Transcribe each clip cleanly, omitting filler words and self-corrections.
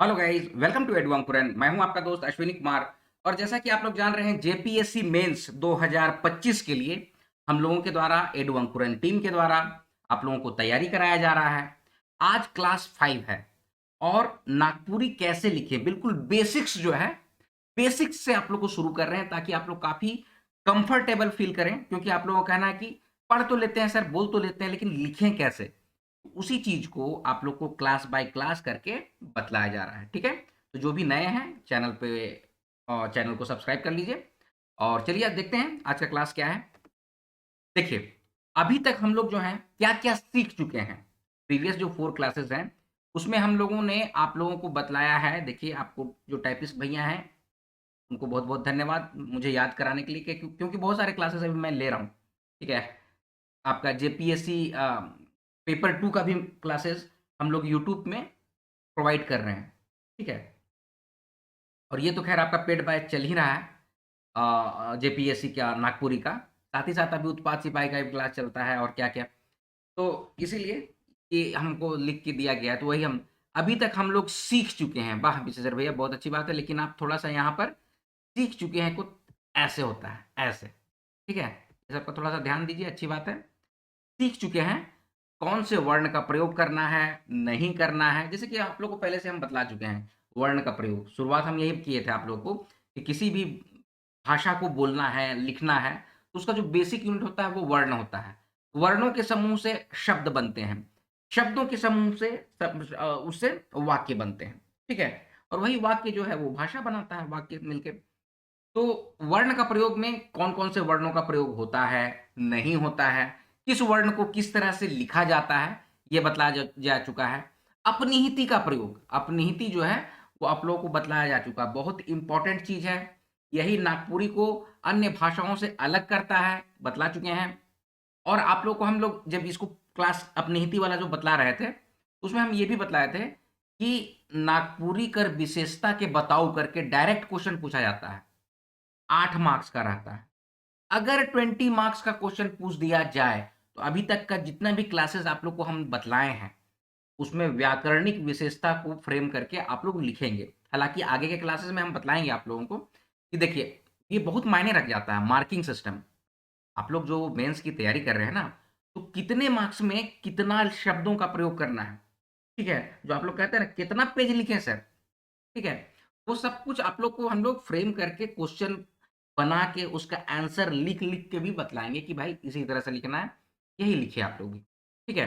Hello guys, welcome to edu Ankuran. मैं हूं आपका दोस्त अश्विनी कुमार। और जैसा कि आप लोग जान रहे हैं, जेपीएससी मेंस 2025 के लिए हम लोगों के द्वारा, एडू अंकुरन टीम के द्वारा आप लोगों को तैयारी कराया जा रहा है। आज क्लास 5 है और नागपुरी कैसे लिखें, बिल्कुल बेसिक्स जो है, बेसिक्स से आप लोग को शुरू कर रहे हैं ताकि आप लोग काफी कंफर्टेबल फील करें। क्योंकि आप लोगों का कहना है कि पढ़ तो लेते हैं सर, बोल तो लेते हैं, लेकिन लिखें कैसे। उसी चीज को आप लोग को क्लास बाय क्लास करके बतलाया जा रहा है। ठीक है, तो जो भी नए हैं चैनल पे, चैनल को सब्सक्राइब कर लीजिए। और चलिए आज देखते हैं आज का क्लास क्या है। देखिए, अभी तक हम लोग जो हैं क्या क्या सीख चुके हैं। प्रीवियस जो 4 क्लासेस हैं उसमें हम लोगों ने आप लोगों को बतलाया है। देखिए, आपको जो टाइपिस्ट भैया हैं उनको बहुत बहुत धन्यवाद मुझे याद कराने के लिए, क्योंकि बहुत सारे क्लासेस अभी मैं ले रहा हूँ। ठीक है, आपका जेपीएससी पेपर 2 का भी क्लासेस हम लोग यूट्यूब में प्रोवाइड कर रहे हैं। ठीक है, और ये तो खैर आपका पेड बैच चल ही रहा है जेपीएससी का नागपुरी का। साथ ही साथ अभी उत्पाद सिपाही का भी क्लास चलता है और क्या क्या। तो इसीलिए ये हमको लिख के दिया गया है, तो वही हम अभी तक हम लोग सीख चुके हैं। वाह विशेषर भैया, बहुत अच्छी बात है, लेकिन आप थोड़ा सा यहाँ पर सीख चुके हैं कुछ। ऐसे होता है, ऐसे। ठीक है, इस सबका थोड़ा सा ध्यान दीजिए, अच्छी बात है। सीख चुके हैं कौन से वर्ण का प्रयोग करना है, नहीं करना है। जैसे कि आप लोग को पहले से हम बतला चुके हैं वर्ण का प्रयोग, शुरुआत हम यही किए थे आप लोगों को कि किसी भी भाषा को बोलना है, लिखना है, तो उसका जो बेसिक यूनिट होता है वो वर्ण होता है। वर्णों के समूह से शब्द बनते हैं, शब्दों के समूह से उससे वाक्य बनते हैं। ठीक है, और वही वाक्य जो है वो भाषा बनाता है, वाक्य मिलके। तो वर्ण का प्रयोग में कौन-कौन से वर्णों का प्रयोग होता है, नहीं होता है, किस वर्ण को किस तरह से लिखा जाता है, ये बतलाया जा चुका है। अपनिहिति का प्रयोग, अपनिहिति जो है वो आप लोगों को बतलाया जा चुका है। बहुत इंपॉर्टेंट चीज़ है। यही नागपुरी को अन्य भाषाओं से अलग करता है, बतला चुके हैं। और आप लोग को हम लोग जब इसको क्लास अपनिहिति वाला जो बतला रहे थे, उसमें हम ये भी बतलाए थे कि नागपुरी कर विशेषता के बताओ करके डायरेक्ट क्वेश्चन पूछा जाता है। 8 मार्क्स का रहता है। अगर 20 मार्क्स का क्वेश्चन पूछ दिया जाए, तो अभी तक का जितना भी क्लासेस आप लोग को हम बतलाए हैं, उसमें व्याकरणिक विशेषता को फ्रेम करके आप लोग लिखेंगे। हालाँकि आगे के क्लासेस में हम बतलाएँगे आप लोगों को कि देखिए, ये बहुत मायने रख जाता है मार्किंग सिस्टम। आप लोग जो मेंस की तैयारी कर रहे हैं ना, तो कितने मार्क्स में कितना शब्दों का प्रयोग करना है। ठीक है, जो आप लोग कहते हैं ना कितना पेज लिखें सर, ठीक है? वो सब कुछ आप लोग को हम लोग फ्रेम करके क्वेश्चन बना के उसका आंसर लिख-लिख के भी बतलाएँगे कि भाई इसी तरह से लिखना है, यही लिखिए आप लोग भी। ठीक है?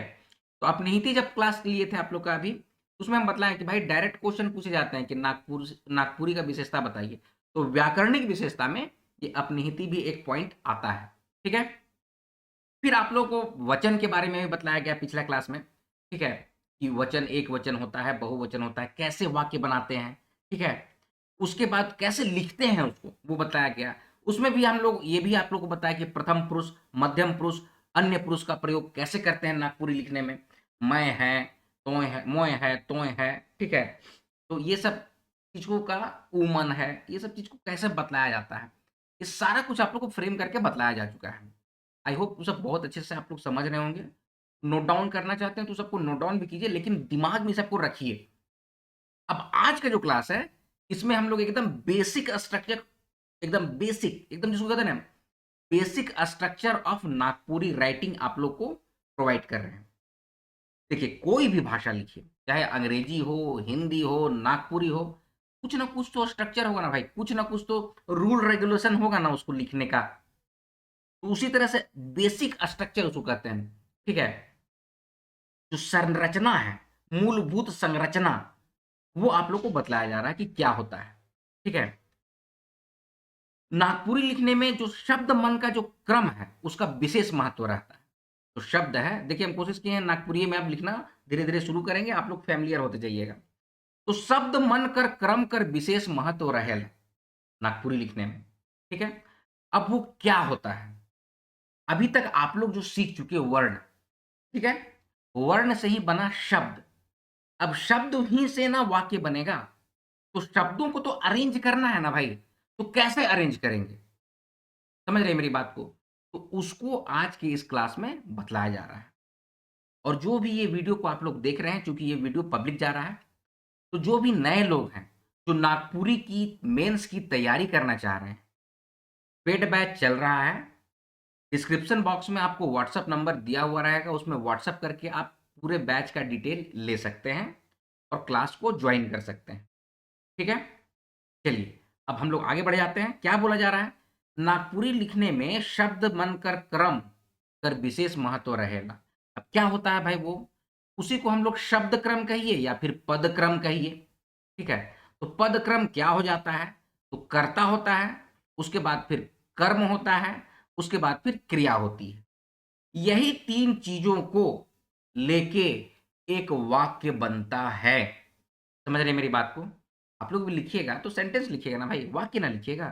तो आप निहिती जब क्लास लिए थे आप लोग का अभी, उसमें हम बतलाएँ कि भाई डायरेक्ट क्वेश्चन पूछे जाते हैं कि नागपुरी का विशेषता बताइए। तो व्याकरणिक विशेषता में ये अपनिहिति भी एक पॉइंट आता है। ठीक है? फिर आप लोगों को वचन के बारे में भी बतलाया गया पिछला क्लास में। ठीक है? कि वचन एकवचन होता है, बहुवचन होता है, कैसे वाक्य बनाते हैं। ठीक है? उसके बाद कैसे लिखते हैं उसको, वो बताया गया। उसमें भी हम लोग ये भी आप लोग को बताया कि प्रथम पुरुष, मध्यम पुरुष, अन्य पुरुष का प्रयोग कैसे करते हैं नागपुरी लिखने में। मैं है, मोय है, तोय है, ठीक है? तो ये सब चीज़ों का ऊमन है, ये सब चीज़ को कैसे बतलाया जाता है। ये सारा कुछ आप लोग को फ्रेम करके बतलाया जा चुका है। आई होप वो सब बहुत अच्छे से आप लोग समझ रहे होंगे। नोट डाउन करना चाहते हैं तो सबको नोट डाउन भी कीजिए, लेकिन दिमाग में सबको रखिए। अब आज का जो क्लास है, इसमें हम लोग एकदम बेसिक स्ट्रक्चर, एकदम बेसिक, एकदम जिसको कहते हैं ना, basic structure of Nagpuri writing आप लोग को प्रोवाइड कर रहे हैं। देखिए, कोई भी भाषा लिखिए, चाहे अंग्रेजी हो, हिंदी हो, नागपुरी हो, कुछ ना कुछ तो स्ट्रक्चर होगा ना भाई, कुछ ना कुछ तो रूल रेगुलेशन होगा ना उसको लिखने का। तो उसी तरह से बेसिक स्ट्रक्चर उसको कहते हैं। ठीक है, जो संरचना है, मूलभूत संरचना, वो आप लोग को बतलाया जा रहा है कि क्या होता है। ठीक है, नागपुरी लिखने में जो शब्द मन का जो क्रम है, उसका विशेष महत्व रहता है। तो शब्द है, देखिए हम कोशिश किए हैं नागपुरी में अब लिखना, धीरे-धीरे शुरू करेंगे, आप लोग फ़ैमिलियर होते जाइएगा। तो शब्द मन कर क्रम कर विशेष महत्व रहेल नागपुरी लिखने में। ठीक है? अब वो क्या होता है? अभी तक आप लोग जो सीख चुके हो वर्ण, ठीक है? वर्ण से ही बना शब्द। अब शब्द ही से ना वाक्य बनेगा, तो शब्दों को तो अरेंज करना है ना भाई, तो कैसे अरेंज करेंगे? समझ रहे हैं मेरी बात को? तो उसको आज की इस क्लास में बतलाया जा रहा है। और जो भी ये वीडियो को आप लोग देख रहे हैं, चूँकि ये वीडियो पब्लिक जा रहा है, तो जो भी नए लोग हैं, जो नागपुरी की मेंस की तैयारी करना चाह रहे हैं, पेड बैच चल रहा है। डिस्क्रिप्शन बॉक्स में आपको व्हाट्सएप नंबर दिया हुआ रहेगा, उसमें व्हाट्सएप करके आप पूरे बैच का डिटेल ले सकते हैं और क्लास को ज्वाइन कर सकते हैं। ठीक है? चलिए, अब हम लोग आगे बढ़ जाते हैं। क्या बोला जा रहा है? नागपुरी लिखने में शब्द बनकर क्रम कर विशेष महत्व रहेगा। अब क्या होता है भाई वो? उसी को हम लोग शब्द क्रम कहिए या फिर पद क्रम कहिए। ठीक है? तो पद क्रम क्या हो जाता है? तो कर्ता होता है, उसके बाद फिर कर्म होता है, उसके बाद फिर क्रिया होती है। यही 3 चीज़ों को लेके एक वाक्य बनता है। समझ रहे हैं मेरी बात को? आप लोग भी लिखिएगा तो सेंटेंस लिखिएगा ना भाई, वाक्य ना लिखिएगा।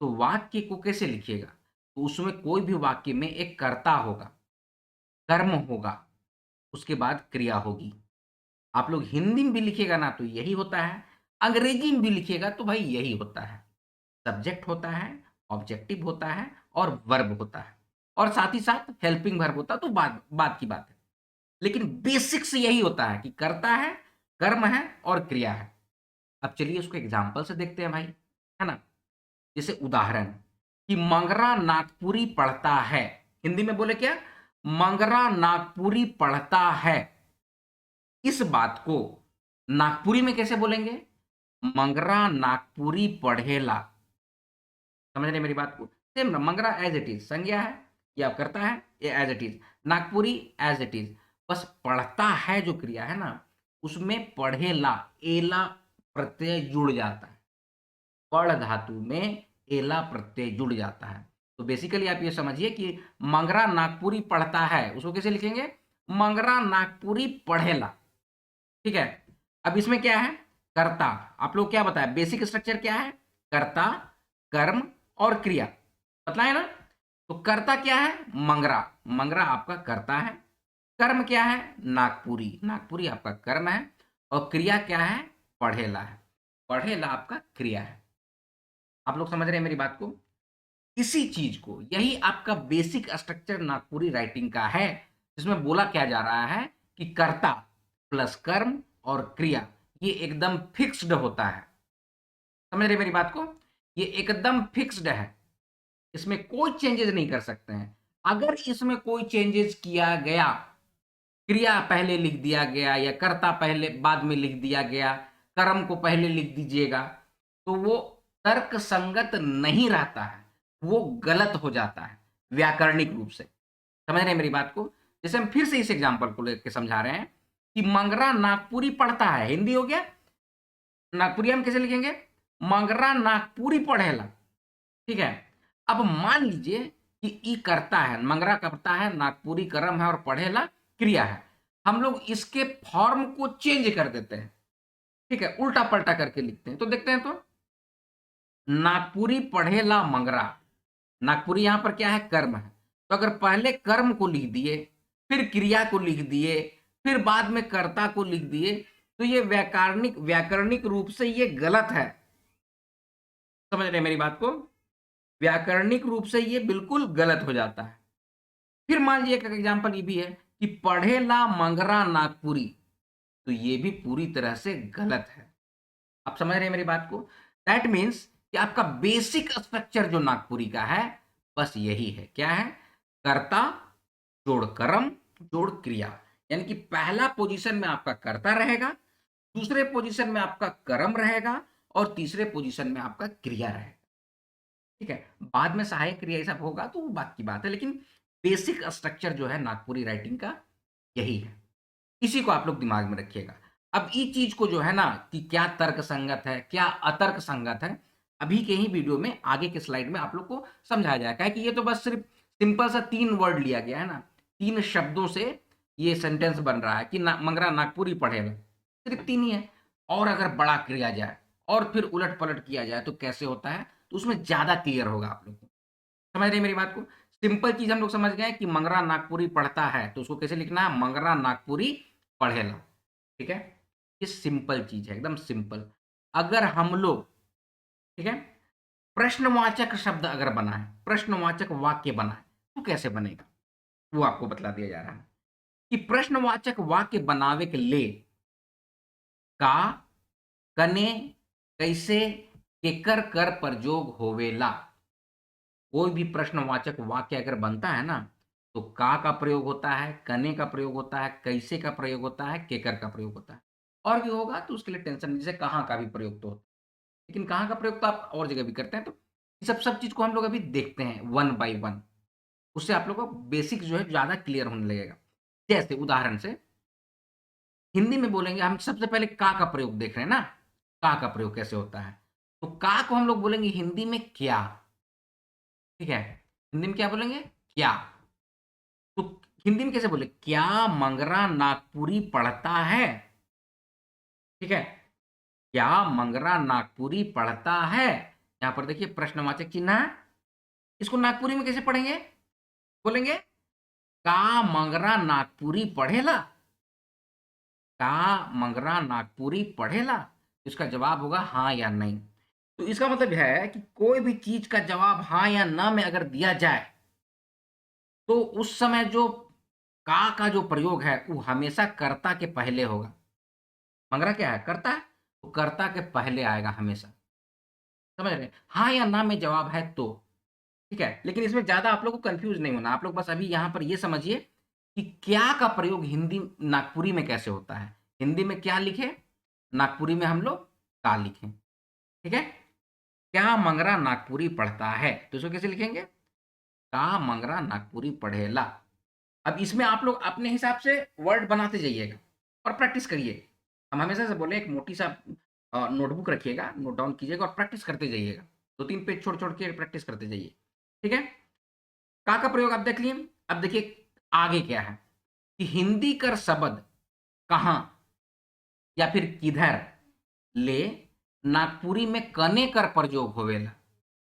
तो वाक्य को कैसे लिखिएगा? तो उसमें कोई भी वाक्य में एक कर्ता होगा, कर्म होगा, उसके बाद क्रिया होगी। आप लोग हिंदी में भी लिखिएगा ना तो यही होता है, अंग्रेजी में भी लिखिएगा तो भाई यही होता है। सब्जेक्ट होता है, ऑब्जेक्टिव होता है और वर्ब होता है और साथ ही साथ हेल्पिंग वर्ब होता है, तो बात बात की बात है। लेकिन बेसिक्स यही होता है कि कर्ता है, कर्म है और क्रिया है। अब चलिए उसको एग्जाम्पल से देखते हैं भाई, है ना? जैसे उदाहरण कि मंगरा नागपुरी पढ़ता है। हिंदी में बोले क्या? मंगरा नागपुरी पढ़ता है। इस बात को नागपुरी में कैसे बोलेंगे? मंगरा नागपुरी पढ़ेला। समझ रहे मेरी बात को? सेम ना, मंगरा एज इट इज संज्ञा है या करता है, ये as it is. Nagpuri as it is. बस पढ़ता है जो क्रिया है ना, उसमें पढ़ेला एला प्रत्यय जुड़ जाता है। पढ़ धातु में एला प्रत्यय जुड़ जाता है। तो बेसिकली आप ये समझिए कि मंगरा नागपुरी पढ़ता है, उसको कैसे लिखेंगे? मंगरा नागपुरी पढ़ेला। ठीक है? अब इसमें क्या है? कर्ता। आप लोग क्या बताया, बेसिक स्ट्रक्चर क्या है? कर्ता, कर्म और क्रिया। बतलाए ना? तो कर्ता क्या है? मंगरा। मंगरा आपका कर्ता है। कर्म क्या है? नागपुरी। नागपुरी आपका कर्म है। और क्रिया क्या है? पढ़ेला है। पढ़ेला आपका क्रिया है। आप लोग समझ रहे हैं मेरी बात को? इसी चीज को, यही आपका बेसिक स्ट्रक्चर नागपुरी राइटिंग का है, जिसमें बोला क्या जा रहा है कि कर्ता प्लस कर्म और क्रिया ये एकदम फिक्स्ड होता है। समझ रहे मेरी बात को? ये एकदम फिक्स्ड है, इसमें कोई चेंजेस नहीं कर सकते हैं। अगर इसमें कोई चेंजेस किया गया, क्रिया पहले लिख दिया गया या कर्ता पहले बाद में लिख दिया गया, कर्म को पहले लिख दीजिएगा, तो वो तर्क संगत नहीं रहता है, वो गलत हो जाता है व्याकरणिक रूप से। समझ रहे हैं मेरी बात को? जैसे हम फिर से इस एग्जांपल को लेकर समझा रहे हैं कि मंगरा नागपुरी पढ़ता है, हिंदी हो गया। नागपुरी हम कैसे लिखेंगे? मंगरा नागपुरी पढ़ेला। ठीक है? अब मान लीजिए कि ई करता है, मंगरा करता है, नागपुरी कर्म है और पढ़ेला क्रिया है। हम लोग इसके फॉर्म को चेंज कर देते हैं। ठीक है? उल्टा पलटा करके लिखते हैं, तो देखते हैं। तो नागपुरी पढ़ेला मंगरा। नागपुरी यहां पर क्या है? कर्म है। तो अगर पहले कर्म को लिख दिए, फिर क्रिया को लिख दिए, फिर बाद में कर्ता को लिख दिए, तो ये व्याकरणिक रूप से ये गलत है। समझ रहे हैं मेरी बात को? व्याकरणिक रूप से ये बिल्कुल गलत हो जाता है। फिर मान लीजिए एक एग्जांपल ये भी है कि पढ़ेला मंगरा नागपुरी, तो ये भी पूरी तरह से गलत है। आप समझ रहे हैं मेरी बात को? दैट मीन्स कि आपका बेसिक स्ट्रक्चर जो नागपुरी का है, बस यही है। क्या है? कर्ता जोड़ कर्म जोड़ क्रिया। यानी कि पहला पोजीशन में आपका कर्ता रहेगा, दूसरे पोजीशन में आपका कर्म रहेगा और तीसरे पोजीशन में आपका क्रिया रहेगा। ठीक है? बाद में सहायक क्रिया ये सब होगा तो वो बात की बात है, लेकिन बेसिक स्ट्रक्चर जो है नागपुरी राइटिंग का यही है। इसी को आप लोग दिमाग में रखिएगा। अब इस चीज को जो है ना कि क्या तर्क संगत है, क्या अतर्क संगत है, अभी के ही वीडियो में आगे के स्लाइड में आप लोग को समझाया जाएगा कि ये तो बस सिर्फ सिंपल सा 3 वर्ड लिया गया है ना, 3 शब्दों से ये सेंटेंस बन रहा है कि मंगरा नागपुरी पढ़ेगा, सिर्फ 3 ही है। और अगर बड़ा किया जाए और फिर उलट पलट किया जाए तो कैसे होता है, तो उसमें ज्यादा क्लियर होगा आप लोग को। समझ रहे हैं मेरी बात को? सिंपल चीज हम लोग समझ गए कि मंगरा नागपुरी पढ़ता है, तो उसको कैसे लिखना है? मंगरा नागपुरी पढ़ेला। ठीक है? ये सिंपल चीज है, एकदम सिंपल। अगर हम लोग, ठीक है, प्रश्नवाचक शब्द अगर बना है, प्रश्नवाचक वाक्य बना है, तो कैसे बनेगा वो आपको बतला दिया जा रहा है कि प्रश्नवाचक वाक्य बनावे के लिए का कने कैसे केकर कर प्रयोग होवेला। कोई भी प्रश्नवाचक वाक्य अगर बनता है ना, तो का प्रयोग होता है, कने का प्रयोग होता है, कैसे का प्रयोग होता है, केकर का प्रयोग होता है। और भी होगा तो उसके लिए टेंशन नहीं, जैसे कहाँ का भी प्रयोग तो होता है। लेकिन कहाँ का प्रयोग तो आप और जगह भी करते हैं, तो ये सब चीज़ को हम लोग अभी देखते हैं वन बाय वन। उससे आप लोगों को बेसिक जो है ज़्यादा क्लियर होने लगेगा। जैसे उदाहरण से हिंदी में बोलेंगे, हम सबसे पहले का प्रयोग देख रहे हैं ना, का प्रयोग कैसे होता है। तो का को हम लोग बोलेंगे हिंदी में क्या, ठीक है? हिंदी में क्या बोलेंगे? क्या। तो हिंदी में कैसे बोले? क्या मंगरा नागपुरी पढ़ता है? ठीक है, क्या मंगरा नागपुरी पढ़ता है? यहां पर देखिए प्रश्नवाचक चिन्ह है। इसको नागपुरी में कैसे पढ़ेंगे? बोलेंगे का मंगरा नागपुरी पढ़ेला। का मंगरा नागपुरी पढ़ेला। इसका जवाब होगा हाँ या नहीं। तो इसका मतलब है कि कोई भी चीज का जवाब हाँ या ना में अगर दिया जाए, तो उस समय जो का जो प्रयोग है वो हमेशा कर्ता के पहले होगा। मंगरा क्या है? कर्ता है, तो कर्ता के पहले आएगा हमेशा। समझ रहे हैं? हाँ या ना में जवाब है तो, ठीक है। लेकिन इसमें ज्यादा आप लोग को कंफ्यूज नहीं होना, आप लोग बस अभी यहां पर ये समझिए कि क्या का प्रयोग हिंदी नागपुरी में कैसे होता है। हिंदी में क्या लिखे, नागपुरी में हम लोग का लिखें, ठीक है। क्या मंगरा नागपुरी पढ़ता है, तो इसको कैसे लिखेंगे? का मंगरा नागपुरी पढ़ेला। अब इसमें आप लोग अपने हिसाब से वर्ड बनाते जाइएगा और प्रैक्टिस करिए। हम हमेशा से बोले एक मोटी सा नोटबुक रखिएगा, नोट डाउन कीजिएगा और प्रैक्टिस करते जाइएगा। 2-3 पेज छोड़ छोड़ के प्रैक्टिस करते जाइए, ठीक है। का प्रयोग आप देख लिए। अब देखिए आगे क्या है कि हिंदी कर शब्द कहां या फिर किधर ले नागपुरी में कने कर प्रयोग होवेला।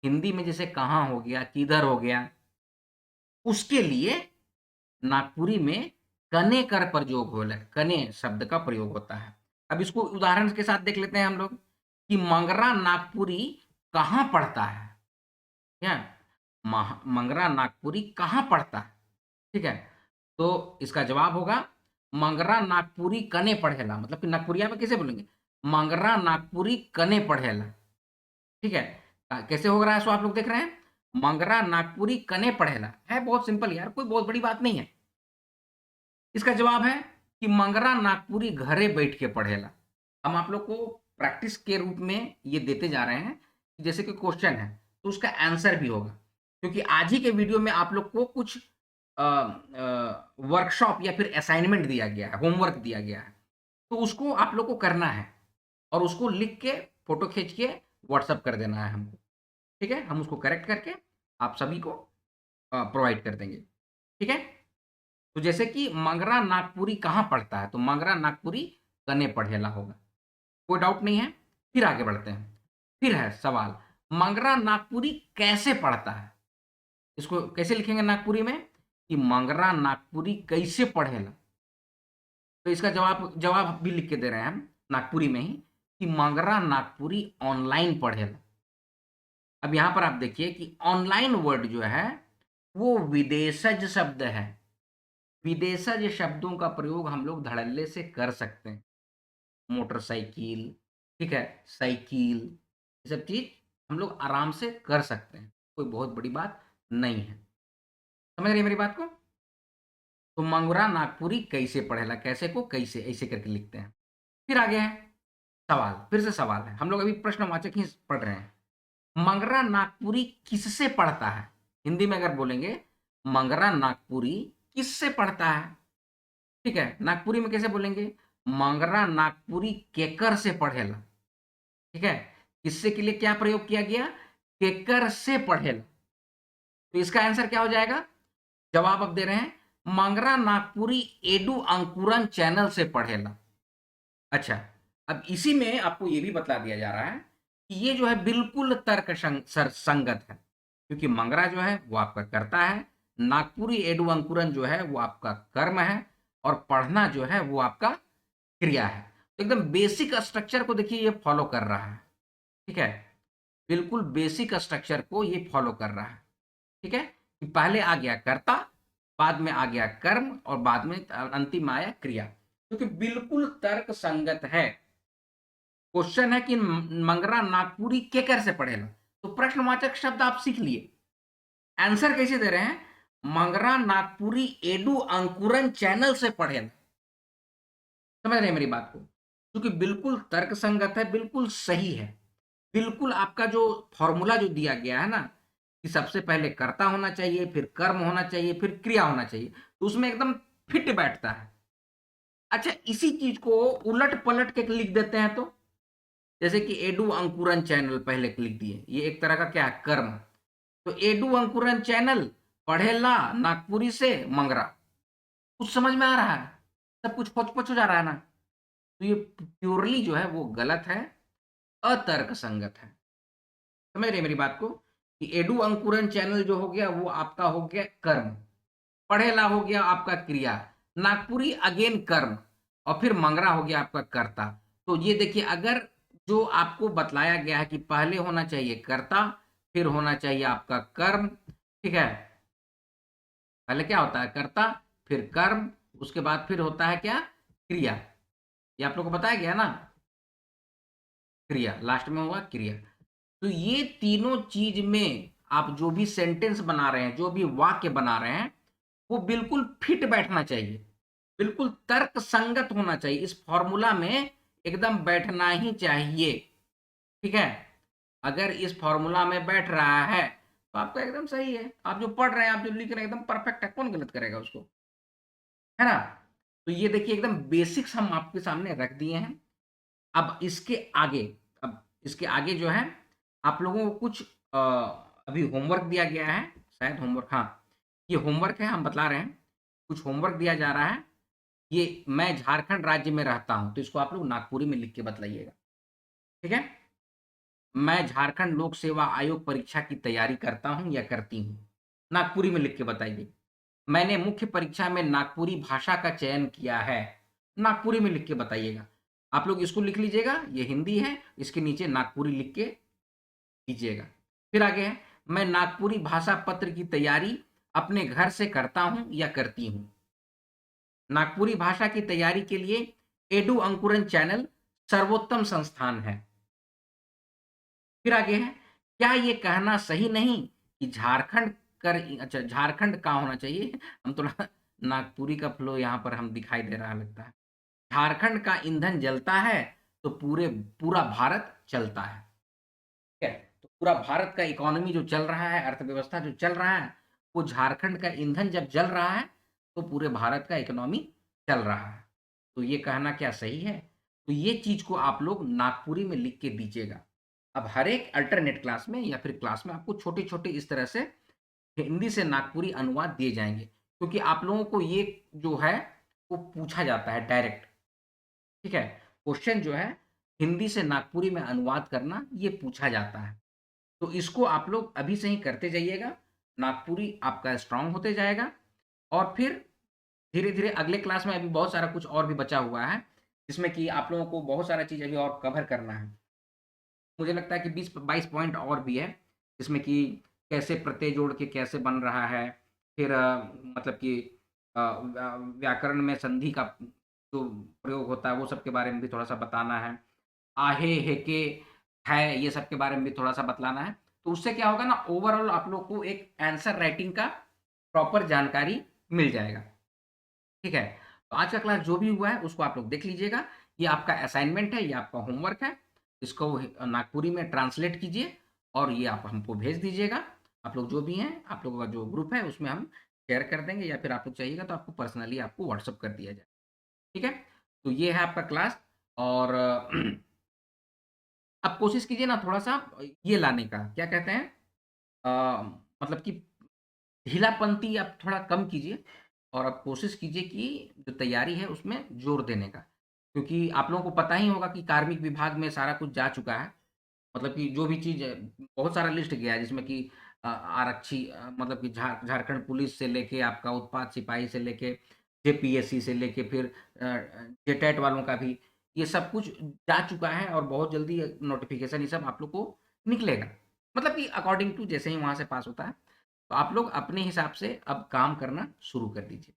हिंदी में जैसे कहां हो गया, किधर हो गया, उसके लिए नागपुरी में कने कर प्रयोग होवेला, कने शब्द का प्रयोग होता है। अब इसको उदाहरण के साथ देख लेते हैं हम लोग कि मंगरा नागपुरी कहां पढ़ता है। क्या मंगरा नागपुरी कहां पढ़ता है, ठीक है। तो इसका जवाब होगा मंगरा नागपुरी कने पढ़ेला। मतलब कि नागपुरिया में कैसे बोलेंगे? मंगरा नागपुरी कने पढ़ेला, ठीक है। कैसे हो रहा है, सो आप लोग देख रहे हैं। मंगरा नागपुरी कने पढ़ेला है, बहुत सिंपल यार, कोई बहुत बड़ी बात नहीं है। इसका जवाब है कि मंगरा नागपुरी घरे बैठ के पढ़ेला। हम आप लोग को प्रैक्टिस के रूप में ये देते जा रहे हैं कि जैसे कि क्वेश्चन है तो उसका आंसर भी होगा, क्योंकि आज ही के वीडियो में आप लोग को कुछ वर्कशॉप या फिर असाइनमेंट दिया गया है, होमवर्क दिया गया है, तो उसको आप लोग को करना है और उसको लिख के फोटो खींच के व्हाट्सअप कर देना है हमको, ठीक है। हम उसको करेक्ट करके आप सभी को प्रोवाइड कर देंगे, ठीक है। तो जैसे कि मंगरा नागपुरी कहाँ पढ़ता है, तो मंगरा नागपुरी कने पढ़ेला होगा, कोई डाउट नहीं है। फिर आगे बढ़ते हैं। फिर है सवाल, मंगरा नागपुरी कैसे पढ़ता है। इसको कैसे लिखेंगे नागपुरी में कि मंगरा नागपुरी कैसे पढ़ेला। तो इसका जवाब जवाब भी लिख के दे रहे हैं हम नागपुरी में ही कि मंगरा नागपुरी ऑनलाइन पढ़ेला। अब यहां पर आप देखिए कि ऑनलाइन वर्ड जो है वो विदेशज शब्द है। विदेशज शब्दों का प्रयोग हम लोग धड़ल्ले से कर सकते हैं। मोटरसाइकिल, ठीक है, साइकिल, ये सब चीज हम लोग आराम से कर सकते हैं, कोई बहुत बड़ी बात नहीं है। समझ रही है मेरी बात को? तो मंगुरा नागपुरी कैसे पढ़ेला, कैसे को कैसे, ऐसे करके लिखते हैं। फिर आगे है सवाल, फिर से सवाल है, हम लोग अभी प्रश्नवाचक ही पढ़ रहे हैं। मंगरा नागपुरी किससे पढ़ता है। हिंदी में अगर बोलेंगे मंगरा नागपुरी किससे पढ़ता है, ठीक है। नागपुरी में कैसे बोलेंगे? मंगरा नागपुरी केकर से पढ़ेला, ठीक है। किससे के लिए क्या प्रयोग किया गया? केकर से पढ़ेला। तो इसका आंसर क्या हो जाएगा? जवाब अब दे रहे हैं मंगरा नागपुरी एडू अंकुरन चैनल से पढ़ेला। अच्छा, अब इसी में आपको ये भी बता दिया जा रहा है कि ये जो है बिल्कुल तर्क संगत है, क्योंकि मंगरा जो है वो आपका कर्ता है, नागपुरी एडू अंकुरन जो है वो आपका कर्म है, और पढ़ना जो है वो आपका क्रिया है। तो एकदम बेसिक स्ट्रक्चर को देखिए ये फॉलो कर रहा है, ठीक है। बिल्कुल बेसिक स्ट्रक्चर को ये फॉलो कर रहा है, ठीक है। कि पहले आ गया कर्ता, बाद में आ गया कर्म, और बाद में अंतिम आया क्रिया, क्योंकि बिल्कुल तर्क संगत है। क्वेश्चन है कि मंगरा नागपुरी केकर से पढ़ेला, तो प्रश्नवाचक शब्द आप सीख लिए। आंसर कैसे दे रहे हैं? मंगरा नागपुरी एडू अंकुरन चैनल से पढ़ेला। समझ रहे हैं मेरी बात को? क्योंकि बिल्कुल तर्कसंगत है, बिल्कुल सही है। बिल्कुल आपका जो फॉर्मूला जो दिया गया है ना, कि सबसे पहले कर्ता होना चाहिए, फिर कर्म होना चाहिए, फिर क्रिया होना चाहिए, तो उसमें एकदम फिट बैठता है। अच्छा, इसी चीज को उलट पलट के लिख देते हैं तो, जैसे कि एडू अंकुरन चैनल पहले लिख दिए, ये एक तरह का क्या है? कर्म। तो एडू अंकुरन चैनल पढ़ेला नागपुरी से मंगरा। कुछ समझ में आ रहा है? सब कुछ पच हो जा रहा है ना? तो ये प्योरली जो है वो गलत है, अतर्क संगत है। समझ रहे हैं मेरी बात को? कि एडू अंकुरन चैनल जो हो गया वो आपका हो गया कर्म, पढ़ेला हो गया आपका क्रिया, नागपुरी अगेन कर्म, और फिर मंगरा हो गया आपका कर्ता। तो ये देखिए, अगर जो आपको बतलाया गया है कि पहले होना चाहिए कर्ता, फिर होना चाहिए आपका कर्म, ठीक है? पहले क्या होता है? कर्ता, फिर कर्म, उसके बाद फिर होता है क्या? क्रिया। ये आप लोग को बताया गया ना? क्रिया लास्ट में होगा, क्रिया। तो ये तीनों चीज में आप जो भी सेंटेंस बना रहे हैं, जो भी वाक्य बना रहे हैं, वो बिल्कुल फिट बैठना चाहिए, बिल्कुल तर्क संगत होना चाहिए, इस फॉर्मूला में एकदम बैठना ही चाहिए। ठीक है? अगर इस फॉर्मूला में बैठ रहा है तो आपका एकदम सही है। आप जो पढ़ रहे हैं, आप जो लिख रहे हैं, एकदम परफेक्ट है, कौन गलत करेगा उसको? है ना? तो ये देखिए, एकदम बेसिक्स हम आपके सामने रख दिए हैं। अब इसके आगे, अब इसके आगे जो है, आप लोगों को कुछ अभी होमवर्क दिया गया है, शायद होमवर्क, हाँ, ये होमवर्क है, हम बतला रहे हैं। कुछ होमवर्क दिया जा रहा है। ये मैं झारखंड राज्य में रहता हूँ, तो इसको आप लोग नागपुरी में लिख के बतलाइएगा। ठीक है? मैं झारखंड लोक सेवा आयोग परीक्षा की तैयारी करता हूँ या करती हूँ। नागपुरी में लिख के बताइए। मैंने मुख्य परीक्षा में नागपुरी भाषा का चयन किया है। नागपुरी में लिख के बताइएगा। आप लोग इसको लिख लीजिएगा, ये हिंदी है, इसके नीचे नागपुरी लिख के दीजिएगा। फिर आगे है, मैं नागपुरी भाषा पत्र की तैयारी अपने घर से करता हूं या करती हूं। नागपुरी भाषा की तैयारी के लिए एडू अंकुरन चैनल सर्वोत्तम संस्थान है। फिर आगे है, क्या ये कहना सही नहीं कि झारखंड कर, अच्छा, झारखंड का होना चाहिए, हम थोड़ा नागपुरी का फ्लो यहाँ पर हम दिखाई दे रहा लगता है। झारखंड का ईंधन जलता है तो पूरा भारत चलता है। ठीक है? तो पूरा भारत का इकोनॉमी जो चल रहा है, अर्थव्यवस्था जो चल रहा है, वो झारखंड का ईंधन जब जल रहा है तो पूरे भारत का इकोनॉमी चल रहा है। तो ये कहना क्या सही है? तो ये चीज को आप लोग नागपुरी में लिख के दीजिएगा। अब हर एक अल्टरनेट क्लास में या फिर क्लास में आपको छोटे छोटे इस तरह से हिंदी से नागपुरी अनुवाद दिए जाएंगे, क्योंकि आप लोगों को ये जो है वो पूछा जाता है डायरेक्ट। ठीक है? क्वेश्चन जो है हिंदी से नागपुरी में अनुवाद करना, ये पूछा जाता है। तो इसको आप लोग अभी से ही करते जाइएगा, नागपुरी आपका स्ट्रांग होते जाएगा। और फिर धीरे धीरे अगले क्लास में अभी बहुत सारा कुछ और भी बचा हुआ है, जिसमें कि आप लोगों को बहुत सारा चीज़ अभी और कवर करना है। मुझे लगता है कि 20-22 पॉइंट और भी है, जिसमें कि कैसे प्रत्यय जोड़ के कैसे बन रहा है, फिर मतलब कि व्याकरण में संधि का जो प्रयोग होता है वो सब के बारे में भी थोड़ा सा बताना है। आहे, हेके, है, ये सब के बारे में भी थोड़ा-सा बतलाना है। तो उससे क्या होगा ना, ओवरऑल आप लोग को एक आंसर राइटिंग का प्रॉपर जानकारी मिल जाएगा। ठीक है? तो आज का क्लास जो भी हुआ है उसको आप लोग देख लीजिएगा। ये आपका असाइनमेंट है, ये आपका होमवर्क है। इसको नागपुरी में ट्रांसलेट कीजिए और ये आप हमको भेज दीजिएगा। आप लोग जो भी हैं, आप लोगों का जो ग्रुप है उसमें हम शेयर कर देंगे, या फिर आप लोग चाहिएगा तो आपको पर्सनली आपको व्हाट्सएप कर दिया जाए। ठीक है? तो ये है आपका क्लास। और आप कोशिश कीजिए ना थोड़ा-सा ये लाने का, क्या कहते हैं, अ, मतलब कि ढीलापंती आप थोड़ा कम कीजिए, और आप कोशिश कीजिए कि जो तैयारी है उसमें जोर देने का। क्योंकि आप लोगों को पता ही होगा कि कार्मिक विभाग में सारा कुछ जा चुका है। मतलब कि जो भी चीज़ बहुत सारा लिस्ट गया है, जिसमें कि आरक्षी, मतलब कि झारखंड पुलिस से लेके आपका उत्पाद सिपाही से लेके जेपीएससी से लेके फिर जेटेट वालों का भी, ये सब कुछ जा चुका है, और बहुत जल्दी नोटिफिकेशन ये सब आप लोग को निकलेगा। मतलब कि अकॉर्डिंग टू जैसे ही वहाँ से पास होता है, तो आप लोग अपने हिसाब से अब काम करना शुरू कर दीजिए।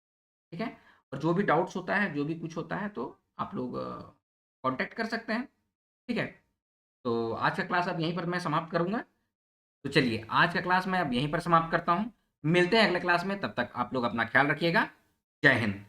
ठीक है? और जो भी डाउट्स होता है, जो भी कुछ होता है, तो आप लोग कॉन्टैक्ट कर सकते हैं। ठीक है? तो आज का क्लास अब यहीं पर मैं समाप्त करूँगा। तो चलिए आज का क्लास मैं अब यहीं पर समाप्त करता हूँ। मिलते हैं अगले क्लास में, तब तक आप लोग अपना ख्याल रखिएगा। जय हिंद।